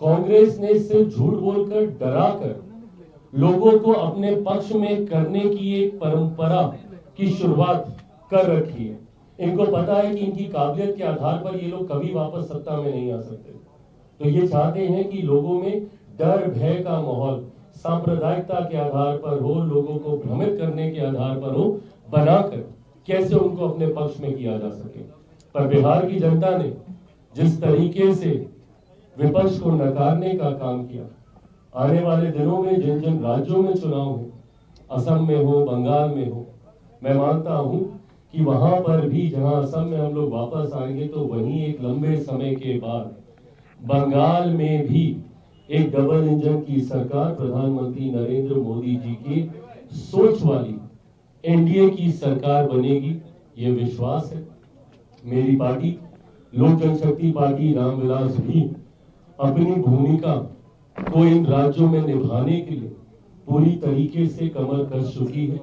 कांग्रेस ने सिर्फ झूठ बोलकर, डराकर लोगों को अपने पक्ष में करने की एक परंपरा की शुरुआत कर रखी है। इनको पता है कि इनकी काबिलियत के आधार पर ये लोग कभी वापस सत्ता में नहीं आ सकते, तो ये चाहते हैं कि लोगों में डर भय का माहौल सांप्रदायिकता के आधार पर हो, लोगों को भ्रमित करने के आधार पर हो, बनाकर कैसे उनको अपने पक्ष में किया जा सके। पर बिहार की जनता ने जिस तरीके से विपक्ष को नकारने का काम किया, आने वाले दिनों में जिन जिन राज्यों में चुनाव है, असम में हो, बंगाल में हो, मैं मानता हूं कि वहां पर भी जहां असम में हम लोग वापस आएंगे तो वहीं एक लंबे समय के बाद बंगाल में भी एक डबल इंजन की सरकार प्रधानमंत्री नरेंद्र मोदी जी की सोच वाली एनडीए की सरकार बनेगी, ये विश्वास है। मेरी पार्टी लोक जनशक्ति पार्टी रामविलास भी अपनी भूमिका को इन राज्यों में निभाने के लिए पूरी तरीके से कमर कस चुकी है।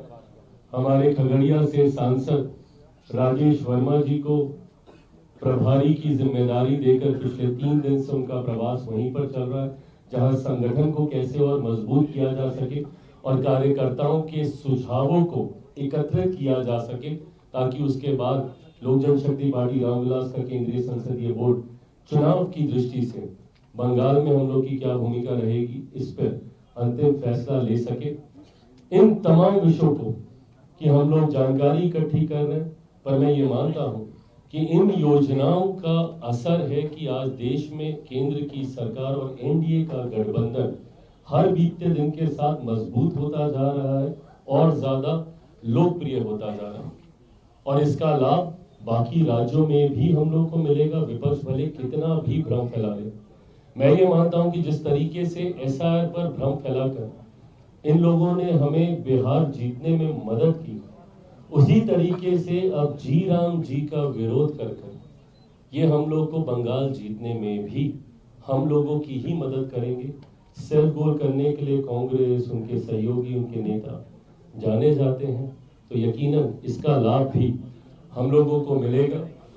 हमारे खगड़िया से सांसद राजेश वर्मा जी को प्रभारी की जिम्मेदारी देकर पिछले 3 दिन से उनका प्रवास वहीं पर चल रहा है, जहां संगठन को कैसे और मजबूत किया जा सके और कार्यकर्ताओं के सुझावों को एकत्रित किया जा सके, ताकि उसके बाद लोक जनशक्ति पार्टी रामविलास का केंद्रीय संसदीय बोर्ड चुनाव की दृष्टि से बंगाल में हम लोग की क्या भूमिका रहेगी, इस पर अंतिम फैसला ले सके। इन तमाम विषयों को कि हम लोग जानकारी इकट्ठी कर रहे हैं, पर मैं ये मानता हूं कि इन योजनाओं का असर है कि आज देश में केंद्र की सरकार और एनडीए का गठबंधन हर बीतते दिन के साथ मजबूत होता जा रहा है और ज्यादा लोकप्रिय होता जा रहा है, और इसका लाभ बाकी राज्यों में भी हम लोग को मिलेगा। विपक्ष भले कितना भी भ्रम फैला ले, मैं ये मानता हूं कि जिस तरीके से एसआईआर पर भ्रम फैलाकर इन लोगों ने हमें बिहार जीतने में मदद की, उसी तरीके से अब जी राम जी का विरोध कर ये हम लोग को बंगाल जीतने में भी हम लोगों की ही मदद करेंगे। सेल्फ गोल करने के लिए कांग्रेस, उनके सहयोगी, उनके नेता जाने जाते हैं, तो यकीनन इसका लाभ भी हम लोगों को मिलेगा।